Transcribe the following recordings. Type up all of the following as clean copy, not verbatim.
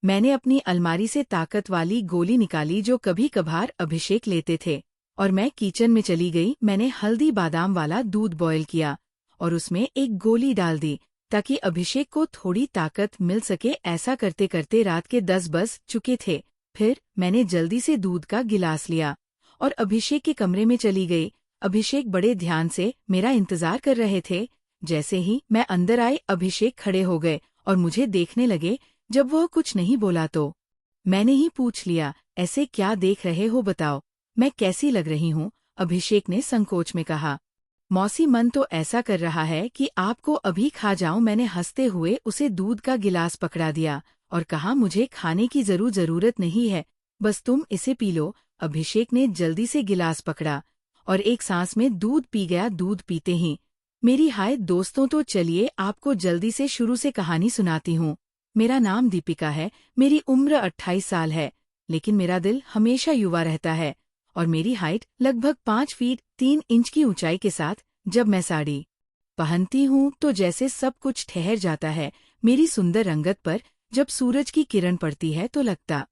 मैंने अपनी अलमारी से ताकत वाली गोली निकाली जो कभी कभार अभिषेक लेते थे, और मैं किचन में चली गई। मैंने हल्दी बादाम वाला दूध बॉयल किया और उसमें एक गोली डाल दी ताकि अभिषेक को थोड़ी ताकत मिल सके। ऐसा करते करते रात के 10 बज चुके थे। फिर मैंने जल्दी से दूध का गिलास लिया और अभिषेक के कमरे में चली गई। अभिषेक बड़े ध्यान से मेरा इंतजार कर रहे थे। जैसे ही मैं अंदर आई, अभिषेक खड़े हो गए और मुझे देखने लगे। जब वह कुछ नहीं बोला तो मैंने ही पूछ लिया, ऐसे क्या देख रहे हो, बताओ मैं कैसी लग रही हूँ? अभिषेक ने संकोच में कहा, मौसी मन तो ऐसा कर रहा है कि आपको अभी खा जाऊं। मैंने हंसते हुए उसे दूध का गिलास पकड़ा दिया और कहा, मुझे खाने की जरूरत नहीं है, बस तुम इसे पी लो। अभिषेक ने जल्दी से गिलास पकड़ा और एक सांस में दूध पी गया। दूध पीते ही मेरी हाय दोस्तों, तो चलिए आपको जल्दी से शुरू से कहानी सुनाती हूँ। मेरा नाम दीपिका है, मेरी उम्र 28 साल है, लेकिन मेरा दिल हमेशा युवा रहता है और मेरी हाइट लगभग 5 फीट 3 इंच की ऊंचाई के साथ जब मैं साड़ी पहनती हूँ तो जैसे सब कुछ ठहर जाता है मेरी सुंदर रंगत पर। जब सूरज की किरण पड़ती है तो लगता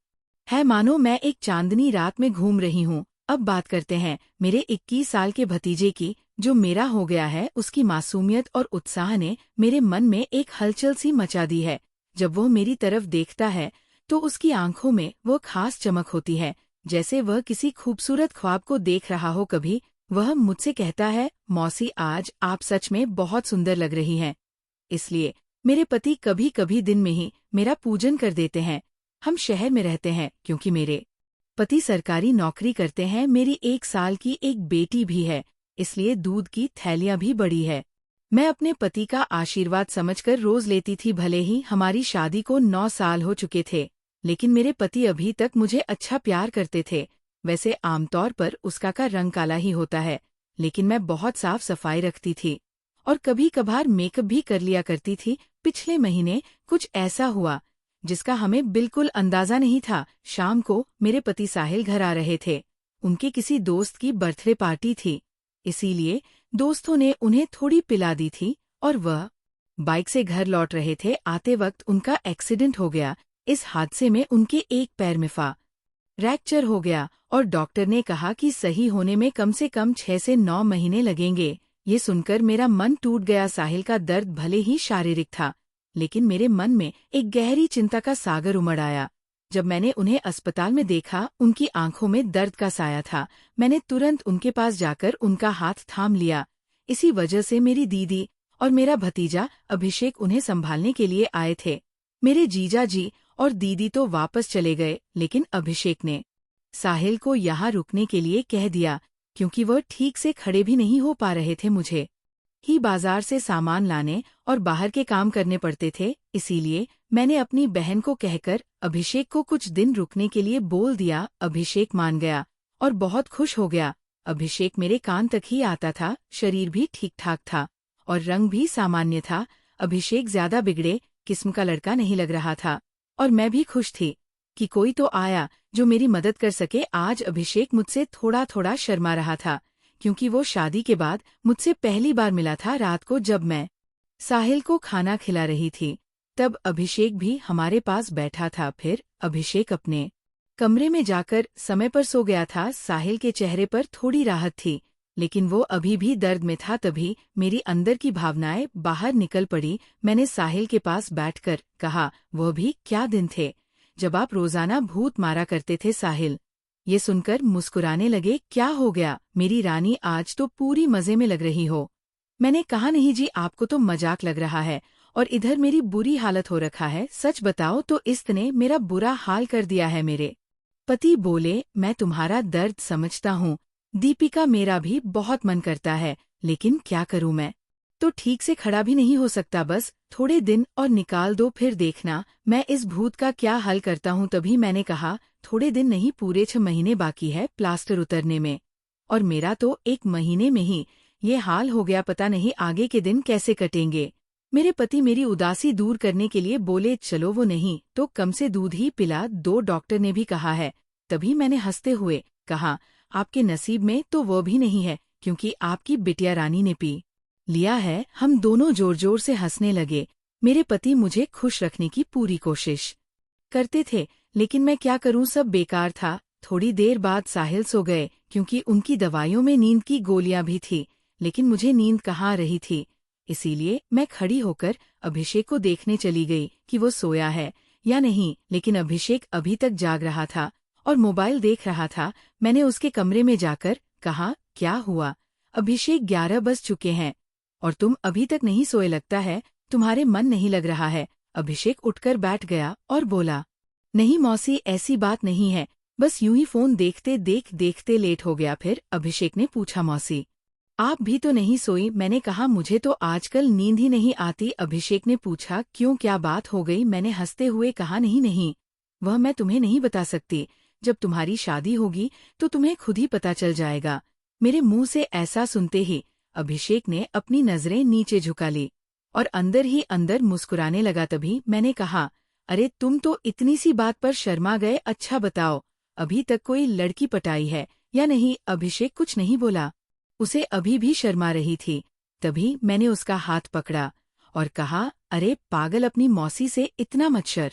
है मानो मैं एक चांदनी रात में घूम रही हूँ। अब बात करते हैं मेरे 21 साल के भतीजे की, जो मेरा हो गया है। उसकी मासूमियत और उत्साह ने मेरे मन में एक हलचल सी मचा दी है। जब वो मेरी तरफ देखता है तो उसकी आंखों में वो खास चमक होती है, जैसे वह किसी खूबसूरत ख्वाब को देख रहा हो। कभी वह मुझसे कहता है, मौसी आज आप सच में बहुत सुंदर लग रही हैं। इसलिए मेरे पति कभी कभी दिन में ही मेरा पूजन कर देते हैं। हम शहर में रहते हैं क्योंकि मेरे पति सरकारी नौकरी करते हैं। मेरी 1 साल की एक बेटी भी है, इसलिए दूध की थैलियां भी बड़ी है। मैं अपने पति का आशीर्वाद समझकर रोज लेती थी। भले ही हमारी शादी को 9 साल हो चुके थे, लेकिन मेरे पति अभी तक मुझे अच्छा प्यार करते थे। वैसे आमतौर पर उसका का रंग काला ही होता है, लेकिन मैं बहुत साफ सफाई रखती थी और कभी कभार मेकअप भी कर लिया करती थी। पिछले महीने कुछ ऐसा हुआ जिसका हमें बिल्कुल अंदाजा नहीं था। शाम को मेरे पति साहिल घर आ रहे थे। उनके किसी दोस्त की बर्थडे पार्टी थी, इसीलिए दोस्तों ने उन्हें थोड़ी पिला दी थी और वह बाइक से घर लौट रहे थे। आते वक्त उनका एक्सीडेंट हो गया। इस हादसे में उनके एक पैर में फ्रैक्चर हो गया और डॉक्टर ने कहा कि सही होने में कम से कम 6 से 9 महीने लगेंगे। ये सुनकर मेरा मन टूट गया। साहिल का दर्द भले ही शारीरिक था, लेकिन मेरे मन में एक गहरी चिंता का सागर उमड़ आया। जब मैंने उन्हें अस्पताल में देखा, उनकी आंखों में दर्द का साया था। मैंने तुरंत उनके पास जाकर उनका हाथ थाम लिया। इसी वजह से मेरी दीदी और मेरा भतीजा अभिषेक उन्हें संभालने के लिए आए थे। मेरे जीजा जी और दीदी तो वापस चले गए, लेकिन अभिषेक ने साहिल को यहाँ रुकने के लिए कह दिया क्योंकि वह ठीक से खड़े भी नहीं हो पा रहे थे। मुझे ही बाजार से सामान लाने और बाहर के काम करने पड़ते थे, इसीलिए मैंने अपनी बहन को कहकर अभिषेक को कुछ दिन रुकने के लिए बोल दिया। अभिषेक मान गया और बहुत खुश हो गया। अभिषेक मेरे कान तक ही आता था, शरीर भी ठीक ठाक था और रंग भी सामान्य था। अभिषेक ज्यादा बिगड़े किस्म का लड़का नहीं लग रहा था और मैं भी खुश थी कि कोई तो आया जो मेरी मदद कर सके। आज अभिषेक मुझसे थोड़ा थोड़ा शर्मा रहा था क्योंकि वो शादी के बाद मुझसे पहली बार मिला था। रात को जब मैं साहिल को खाना खिला रही थी, तब अभिषेक भी हमारे पास बैठा था। फिर अभिषेक अपने कमरे में जाकर समय पर सो गया था। साहिल के चेहरे पर थोड़ी राहत थी, लेकिन वो अभी भी दर्द में था। तभी मेरी अंदर की भावनाएं बाहर निकल पड़ी। मैंने साहिल के पास बैठकर कहा, वह भी क्या दिन थे जब आप रोजाना भूत मारा करते थे। साहिल ये सुनकर मुस्कुराने लगे। क्या हो गया मेरी रानी, आज तो पूरी मजे में लग रही हो। मैंने कहा, नहीं जी, आपको तो मजाक लग रहा है और इधर मेरी बुरी हालत हो रखा है। सच बताओ तो इसने मेरा बुरा हाल कर दिया है। मेरे पति बोले, मैं तुम्हारा दर्द समझता हूँ दीपिका, मेरा भी बहुत मन करता है, लेकिन क्या करूँ, मैं तो ठीक से खड़ा भी नहीं हो सकता। बस थोड़े दिन और निकाल दो, फिर देखना मैं इस भूत का क्या हल करता हूँ। तभी मैंने कहा, थोड़े दिन नहीं, पूरे 6 महीने बाकी है प्लास्टर उतरने में, और मेरा तो 1 महीने में ही ये हाल हो गया। पता नहीं आगे के दिन कैसे कटेंगे। मेरे पति मेरी उदासी दूर करने के लिए बोले, चलो वो नहीं तो कम से दूध ही पिला दो, डॉक्टर ने भी कहा है। तभी मैंने हंसते हुए कहा, आपके नसीब में तो वो भी नहीं है क्योंकि आपकी बिटिया रानी ने पी लिया है। हम दोनों जोर जोर से हंसने लगे। मेरे पति मुझे खुश रखने की पूरी कोशिश करते थे, लेकिन मैं क्या करूं, सब बेकार था। थोड़ी देर बाद साहिल सो गए, क्योंकि उनकी दवाइयों में नींद की गोलियां भी थी, लेकिन मुझे नींद कहाँ आ रही थी। इसीलिए मैं खड़ी होकर अभिषेक को देखने चली गई कि वो सोया है या नहीं, लेकिन अभिषेक अभी तक जाग रहा था और मोबाइल देख रहा था। मैंने उसके कमरे में जाकर कहा, क्या हुआ अभिषेक, 11 बज चुके हैं और तुम अभी तक नहीं सोए, लगता है तुम्हारे मन नहीं लग रहा है। अभिषेक उठकर बैठ गया और बोला, नहीं मौसी, ऐसी बात नहीं है, बस यूं ही फोन देखते देखते लेट हो गया। फिर अभिषेक ने पूछा, मौसी आप भी तो नहीं सोई? मैंने कहा, मुझे तो आजकल नींद ही नहीं आती। अभिषेक ने पूछा, क्यों, क्या बात हो गई? मैंने हंसते हुए कहा, नहीं, वह मैं तुम्हें नहीं बता सकती। जब तुम्हारी शादी होगी तो तुम्हें खुद ही पता चल जाएगा। मेरे मुंह से ऐसा सुनते ही अभिषेक ने अपनी नजरें नीचे झुका ली और अंदर ही अंदर मुस्कुराने लगा। तभी मैंने कहा, अरे तुम तो इतनी सी बात पर शर्मा गए, अच्छा बताओ अभी तक कोई लड़की पटाई है या नहीं? अभिषेक कुछ नहीं बोला, उसे अभी भी शर्मा रही थी। तभी मैंने उसका हाथ पकड़ा और कहा, अरे पागल, अपनी मौसी से इतना मत शर।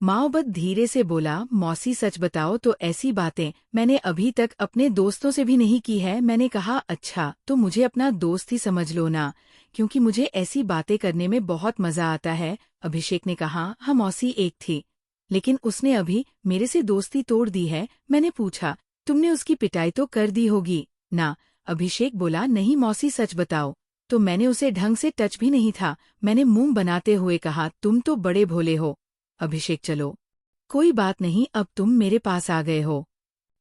माओबत धीरे से बोला, मौसी सच बताओ तो ऐसी बातें मैंने अभी तक अपने दोस्तों से भी नहीं की है। मैंने कहा, अच्छा तो मुझे अपना दोस्त ही समझ लो ना, क्योंकि मुझे ऐसी बातें करने में बहुत मजा आता है। अभिषेक ने कहा, हाँ मौसी एक थी, लेकिन उसने अभी मेरे से दोस्ती तोड़ दी है। मैंने पूछा, तुमने उसकी पिटाई तो कर दी होगी ना? अभिषेक बोला, नहीं मौसी सच बताओ तो मैंने उसे ढंग से टच भी नहीं था। मैंने मुंह बनाते हुए कहा, तुम तो बड़े भोले हो। अभिषेक, चलो कोई बात नहीं, अब तुम मेरे पास आ गए हो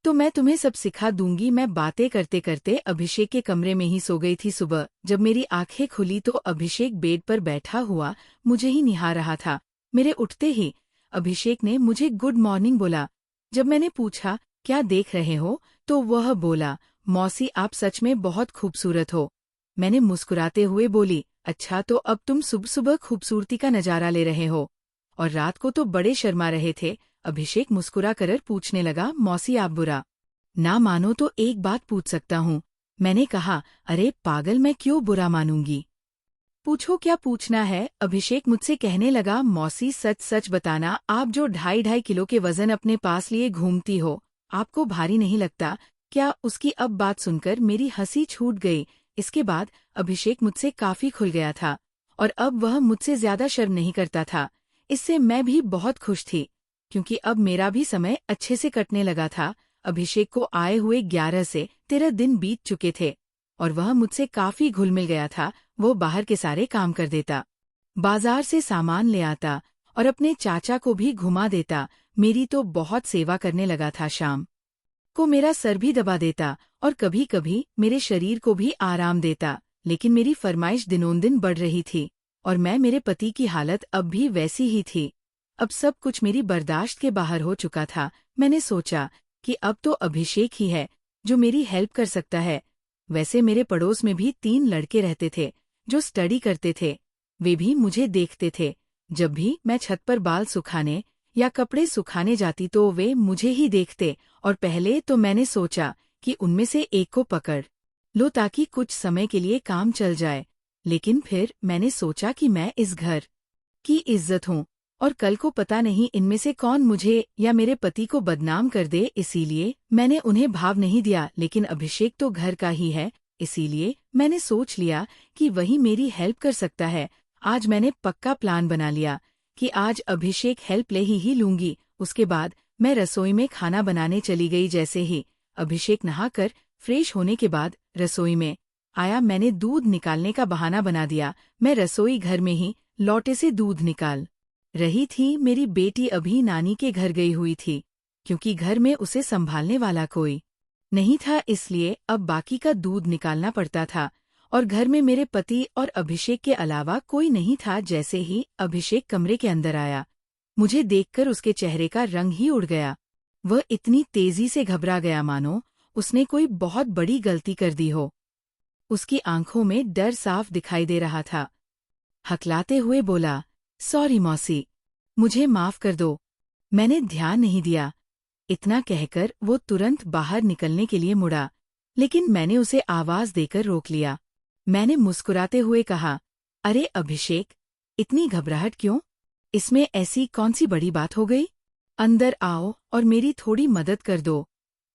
तो मैं तुम्हें सब सिखा दूंगी। मैं बातें करते करते अभिषेक के कमरे में ही सो गई थी। सुबह जब मेरी आंखें खुली तो अभिषेक बेड पर बैठा हुआ मुझे ही निहार रहा था। मेरे उठते ही अभिषेक ने मुझे गुड मॉर्निंग बोला। जब मैंने पूछा, क्या देख रहे हो, तो वह बोला, मौसी आप सच में बहुत खूबसूरत हो। मैंने मुस्कुराते हुए बोली, अच्छा तो अब तुम सुबह सुबह खूबसूरती का नजारा ले रहे हो, और रात को तो बड़े शर्मा रहे थे। अभिषेक मुस्कुरा कर पूछने लगा, मौसी आप बुरा ना मानो तो एक बात पूछ सकता हूँ? मैंने कहा, अरे पागल, मैं क्यों बुरा मानूंगी, पूछो क्या पूछना है। अभिषेक मुझसे कहने लगा, मौसी सच सच बताना, आप जो 2.5 किलो के वजन अपने पास लिए घूमती हो, आपको भारी नहीं लगता क्या? उसकी अब बात सुनकर मेरी हंसी छूट गई। इसके बाद अभिषेक मुझसे काफी खुल गया था और अब वह मुझसे ज्यादा शर्म नहीं करता था। इससे मैं भी बहुत खुश थी, क्योंकि अब मेरा भी समय अच्छे से कटने लगा था। अभिषेक को आए हुए 11 से 13 दिन बीत चुके थे और वह मुझसे काफी घुल मिल गया था। वो बाहर के सारे काम कर देता, बाजार से सामान ले आता और अपने चाचा को भी घुमा देता। मेरी तो बहुत सेवा करने लगा था। शाम को मेरा सर भी दबा देता और कभी कभी मेरे शरीर को भी आराम देता। लेकिन मेरी फरमाइश दिनोंदिन बढ़ रही थी और मेरे पति की हालत अब भी वैसी ही थी। अब सब कुछ मेरी बर्दाश्त के बाहर हो चुका था। मैंने सोचा कि अब तो अभिषेक ही है जो मेरी हेल्प कर सकता है। वैसे मेरे पड़ोस में भी 3 लड़के रहते थे जो स्टडी करते थे। वे भी मुझे देखते थे। जब भी मैं छत पर बाल सुखाने या कपड़े सुखाने जाती तो वे मुझे ही देखते, और पहले तो मैंने सोचा कि उनमें से एक को पकड़ लो ताकि कुछ समय के लिए काम चल जाए। लेकिन फिर मैंने सोचा कि मैं इस घर की इज्जत हूँ और कल को पता नहीं इनमें से कौन मुझे या मेरे पति को बदनाम कर दे, इसीलिए मैंने उन्हें भाव नहीं दिया। लेकिन अभिषेक तो घर का ही है, इसीलिए मैंने सोच लिया कि वही मेरी हेल्प कर सकता है। आज मैंने पक्का प्लान बना लिया कि आज अभिषेक हेल्प ले ही लूंगी। उसके बाद मैं रसोई में खाना बनाने चली गई। जैसे ही अभिषेक नहाकर फ्रेश होने के बाद रसोई में आया, मैंने दूध निकालने का बहाना बना दिया। मैं रसोई घर में ही लोटे से दूध निकाल रही थी। मेरी बेटी अभी नानी के घर गई हुई थी, क्योंकि घर में उसे संभालने वाला कोई नहीं था, इसलिए अब बाकी का दूध निकालना पड़ता था और घर में मेरे पति और अभिषेक के अलावा कोई नहीं था। जैसे ही अभिषेक कमरे के अंदर आया, मुझे देखकर उसके चेहरे का रंग ही उड़ गया। वह इतनी तेजी से घबरा गया मानो उसने कोई बहुत बड़ी गलती कर दी हो। उसकी आंखों में डर साफ दिखाई दे रहा था। हकलाते हुए बोला, सॉरी मौसी, मुझे माफ कर दो, मैंने ध्यान नहीं दिया। इतना कहकर वो तुरंत बाहर निकलने के लिए मुड़ा, लेकिन मैंने उसे आवाज देकर रोक लिया। मैंने मुस्कुराते हुए कहा, अरे अभिषेक, इतनी घबराहट क्यों? इसमें ऐसी कौन सी बड़ी बात हो गई? अंदर आओ और मेरी थोड़ी मदद कर दो।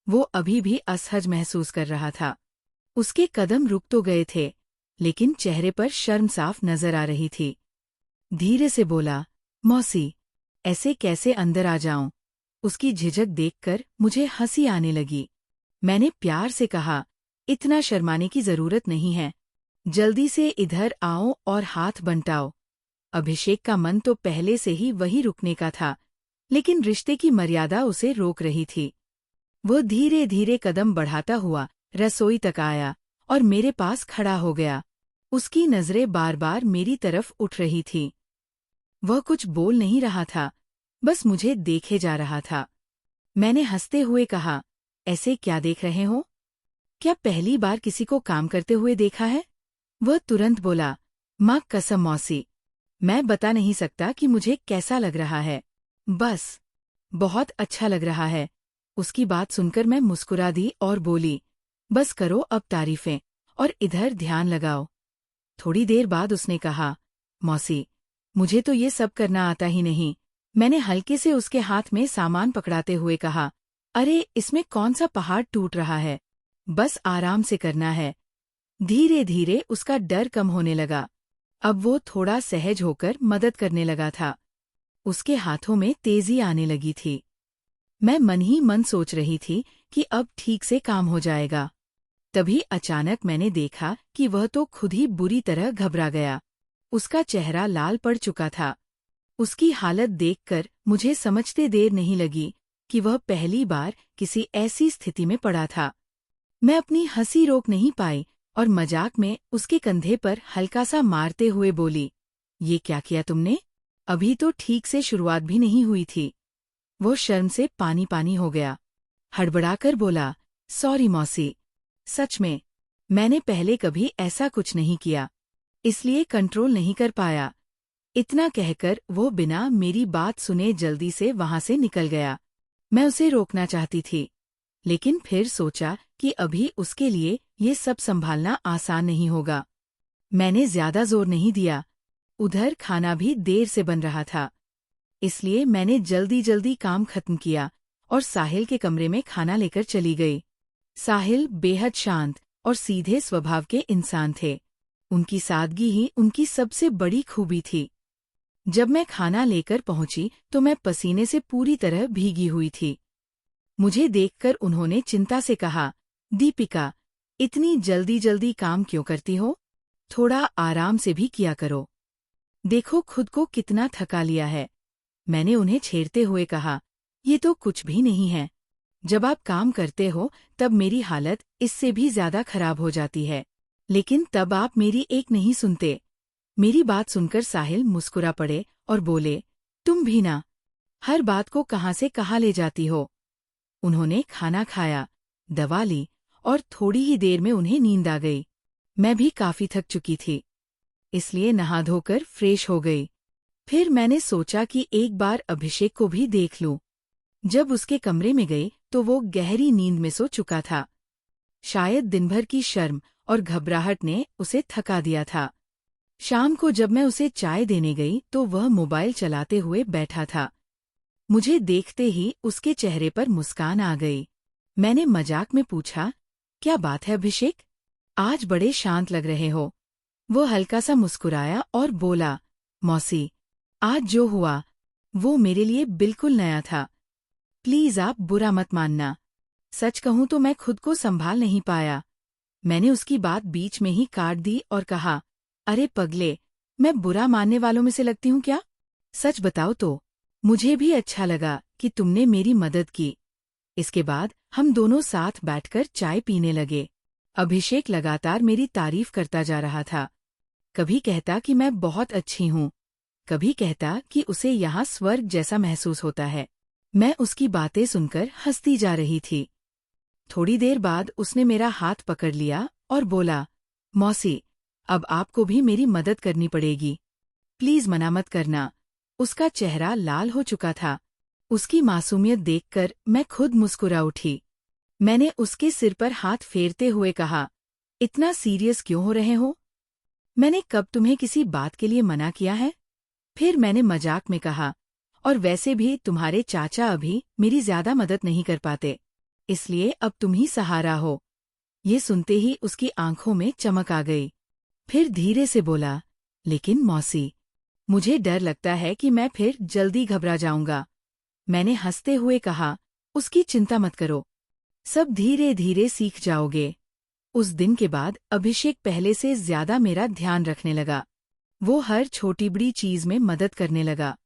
वो अभी भी असहज महसूस कर रहा था। उसके कदम रुक तो गए थे, लेकिन चेहरे पर शर्म साफ नजर आ रही थी। धीरे से बोला, मौसी, ऐसे कैसे अंदर आ जाऊं? उसकी झिझक देखकर मुझे हंसी आने लगी। मैंने प्यार से कहा, इतना शर्माने की जरूरत नहीं है। जल्दी से इधर आओ और हाथ बंटाओ। अभिषेक का मन तो पहले से ही वही रुकने का था, लेकिन रिश्ते की मर्यादा उसे रोक रही थी। वो धीरे धीरे कदम बढ़ाता हुआ रसोई तक आया और मेरे पास खड़ा हो गया। उसकी नजरें बार बार मेरी तरफ उठ रही थीं। वह कुछ बोल नहीं रहा था, बस मुझे देखे जा रहा था। मैंने हंसते हुए कहा, ऐसे क्या देख रहे हो? क्या पहली बार किसी को काम करते हुए देखा है? वह तुरंत बोला, माँ कसम मौसी, मैं बता नहीं सकता कि मुझे कैसा लग रहा है। बस बहुत अच्छा लग रहा है। उसकी बात सुनकर मैं मुस्कुरा दी और बोली, बस करो अब तारीफें और इधर ध्यान लगाओ। थोड़ी देर बाद उसने कहा, मौसी, मुझे तो ये सब करना आता ही नहीं। मैंने हल्के से उसके हाथ में सामान पकड़ाते हुए कहा, अरे इसमें कौन सा पहाड़ टूट रहा है, बस आराम से करना है। धीरे धीरे उसका डर कम होने लगा। अब वो थोड़ा सहज होकर मदद करने लगा था। उसके हाथों में तेजी आने लगी थी। मैं मन ही मन सोच रही थी कि अब ठीक से काम हो जाएगा। तभी अचानक मैंने देखा कि वह तो खुद ही बुरी तरह घबरा गया। उसका चेहरा लाल पड़ चुका था। उसकी हालत देखकर मुझे समझते देर नहीं लगी कि वह पहली बार किसी ऐसी स्थिति में पड़ा था। मैं अपनी हंसी रोक नहीं पाई और मजाक में उसके कंधे पर हल्का सा मारते हुए बोली, ये क्या किया तुमने? अभी तो ठीक से शुरुआत भी नहीं हुई थी। वो शर्म से पानी पानी हो गया। हड़बड़ाकर बोला, सॉरी मौसी, सच में मैंने पहले कभी ऐसा कुछ नहीं किया, इसलिए कंट्रोल नहीं कर पाया। इतना कहकर वो बिना मेरी बात सुने जल्दी से वहां से निकल गया। मैं उसे रोकना चाहती थी, लेकिन फिर सोचा कि अभी उसके लिए ये सब संभालना आसान नहीं होगा। मैंने ज्यादा जोर नहीं दिया। उधर खाना भी देर से बन रहा था, इसलिए मैंने जल्दी जल्दी काम खत्म किया और साहिल के कमरे में खाना लेकर चली गई। साहिल बेहद शांत और सीधे स्वभाव के इंसान थे। उनकी सादगी ही उनकी सबसे बड़ी खूबी थी। जब मैं खाना लेकर पहुंची तो मैं पसीने से पूरी तरह भीगी हुई थी। मुझे देखकर उन्होंने चिंता से कहा, दीपिका, इतनी जल्दी जल्दी काम क्यों करती हो? थोड़ा आराम से भी किया करो। देखो खुद को कितना थका लिया है। मैंने उन्हें छेड़ते हुए कहा, ये तो कुछ भी नहीं है। जब आप काम करते हो तब मेरी हालत इससे भी ज्यादा खराब हो जाती है, लेकिन तब आप मेरी एक नहीं सुनते। मेरी बात सुनकर साहिल मुस्कुरा पड़े और बोले, तुम भी ना, हर बात को कहाँ से कहाँ ले जाती हो। उन्होंने खाना खाया, दवा ली और थोड़ी ही देर में उन्हें नींद आ गई। मैं भी काफी थक चुकी थी, इसलिए नहा धोकर फ्रेश हो गई। फिर मैंने सोचा कि एक बार अभिषेक को भी देख लूं। जब उसके कमरे में गई तो वो गहरी नींद में सो चुका था। शायद दिन भर की शर्म और घबराहट ने उसे थका दिया था। शाम को जब मैं उसे चाय देने गई तो वह मोबाइल चलाते हुए बैठा था। मुझे देखते ही उसके चेहरे पर मुस्कान आ गई। मैंने मजाक में पूछा, क्या बात है अभिषेक, आज बड़े शांत लग रहे हो? वो हल्का सा मुस्कुराया और बोला, मौसी, आज जो हुआ वो मेरे लिए बिल्कुल नया था। प्लीज आप बुरा मत मानना। सच कहूं तो मैं खुद को संभाल नहीं पाया। मैंने उसकी बात बीच में ही काट दी और कहा, अरे पगले, मैं बुरा मानने वालों में से लगती हूं क्या? सच बताओ तो मुझे भी अच्छा लगा कि तुमने मेरी मदद की। इसके बाद हम दोनों साथ बैठकर चाय पीने लगे। अभिषेक लगातार मेरी तारीफ करता जा रहा था। कभी कहता कि मैं बहुत अच्छी हूँ, कभी कहता कि उसे यहाँ स्वर्ग जैसा महसूस होता है। मैं उसकी बातें सुनकर हंसती जा रही थी। थोड़ी देर बाद उसने मेरा हाथ पकड़ लिया और बोला, मौसी, अब आपको भी मेरी मदद करनी पड़ेगी। प्लीज मना मत करना। उसका चेहरा लाल हो चुका था। उसकी मासूमियत देखकर मैं खुद मुस्कुरा उठी। मैंने उसके सिर पर हाथ फेरते हुए कहा, इतना सीरियस क्यों हो रहे हो? मैंने कब तुम्हें किसी बात के लिए मना किया है? फिर मैंने मजाक में कहा, और वैसे भी तुम्हारे चाचा अभी मेरी ज्यादा मदद नहीं कर पाते, इसलिए अब तुम ही सहारा हो। ये सुनते ही उसकी आंखों में चमक आ गई। फिर धीरे से बोला, लेकिन मौसी, मुझे डर लगता है कि मैं फिर जल्दी घबरा जाऊंगा। मैंने हंसते हुए कहा, उसकी चिंता मत करो, सब धीरे धीरे सीख जाओगे। उस दिन के बाद अभिषेक पहले से ज्यादा मेरा ध्यान रखने लगा। वो हर छोटी बड़ी चीज में मदद करने लगा।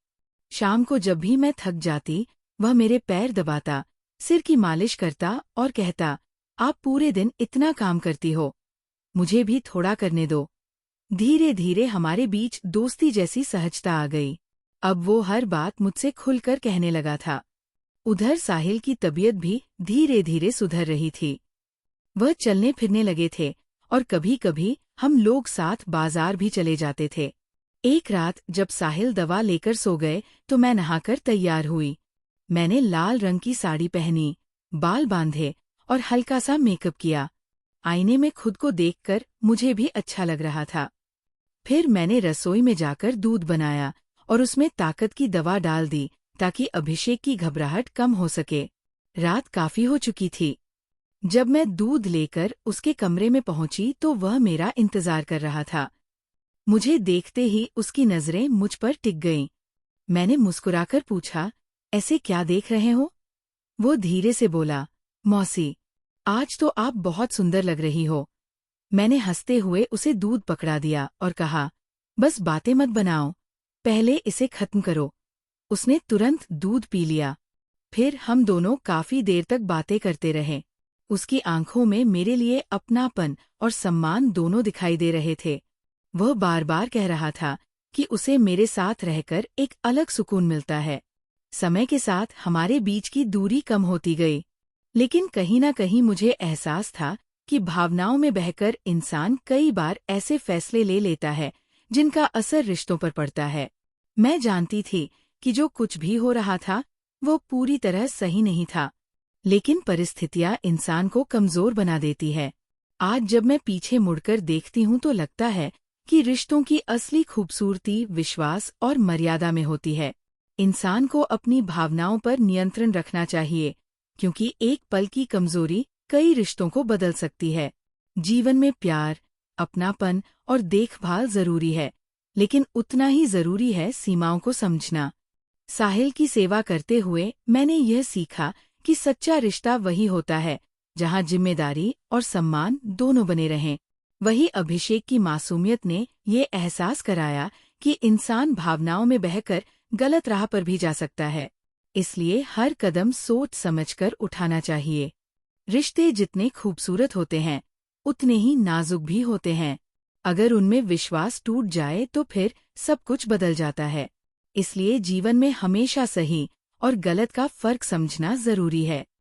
शाम को जब भी मैं थक जाती, वह मेरे पैर दबाता, सिर की मालिश करता और कहता, आप पूरे दिन इतना काम करती हो, मुझे भी थोड़ा करने दो। धीरे धीरे हमारे बीच दोस्ती जैसी सहजता आ गई। अब वो हर बात मुझसे खुलकर कहने लगा था। उधर साहिल की तबीयत भी धीरे धीरे सुधर रही थी। वह चलने फिरने लगे थे और कभी कभी हम लोग साथ बाजार भी चले जाते थे। एक रात जब साहिल दवा लेकर सो गए तो मैं नहाकर तैयार हुई। मैंने लाल रंग की साड़ी पहनी, बाल बांधे और हल्का सा मेकअप किया। आईने में खुद को देखकर मुझे भी अच्छा लग रहा था। फिर मैंने रसोई में जाकर दूध बनाया और उसमें ताकत की दवा डाल दी ताकि अभिषेक की घबराहट कम हो सके। रात काफी हो चुकी थी। जब मैं दूध लेकर उसके कमरे में पहुंची तो वह मेरा इंतजार कर रहा था। मुझे देखते ही उसकी नजरें मुझ पर टिक गईं। मैंने मुस्कुराकर पूछा, ऐसे क्या देख रहे हो? वो धीरे से बोला, मौसी, आज तो आप बहुत सुंदर लग रही हो। मैंने हंसते हुए उसे दूध पकड़ा दिया और कहा, बस बातें मत बनाओ, पहले इसे खत्म करो। उसने तुरंत दूध पी लिया। फिर हम दोनों काफी देर तक बातें करते रहे। उसकी आंखों में मेरे लिए अपनापन और सम्मान दोनों दिखाई दे रहे थे। वह बार बार कह रहा था कि उसे मेरे साथ रहकर एक अलग सुकून मिलता है। समय के साथ हमारे बीच की दूरी कम होती गई, लेकिन कहीं न कहीं मुझे एहसास था कि भावनाओं में बहकर इंसान कई बार ऐसे फैसले ले लेता है जिनका असर रिश्तों पर पड़ता है। मैं जानती थी कि जो कुछ भी हो रहा था वो पूरी तरह सही नहीं था, लेकिन परिस्थितियां इंसान को कमजोर बना देती है। आज जब मैं पीछे मुड़कर देखती हूँ तो लगता है कि रिश्तों की असली खूबसूरती विश्वास और मर्यादा में होती है। इंसान को अपनी भावनाओं पर नियंत्रण रखना चाहिए, क्योंकि एक पल की कमजोरी कई रिश्तों को बदल सकती है। जीवन में प्यार, अपनापन और देखभाल जरूरी है, लेकिन उतना ही जरूरी है सीमाओं को समझना। साहिल की सेवा करते हुए मैंने यह सीखा कि सच्चा रिश्ता वही होता है जहां जिम्मेदारी और सम्मान दोनों बने रहें। वही अभिषेक की मासूमियत ने ये एहसास कराया कि इंसान भावनाओं में बहकर गलत राह पर भी जा सकता है। इसलिए हर कदम सोच समझकर उठाना चाहिए। रिश्ते जितने खूबसूरत होते हैं उतने ही नाजुक भी होते हैं। अगर उनमें विश्वास टूट जाए तो फिर सब कुछ बदल जाता है। इसलिए जीवन में हमेशा सही और गलत का फर्क समझना जरूरी है।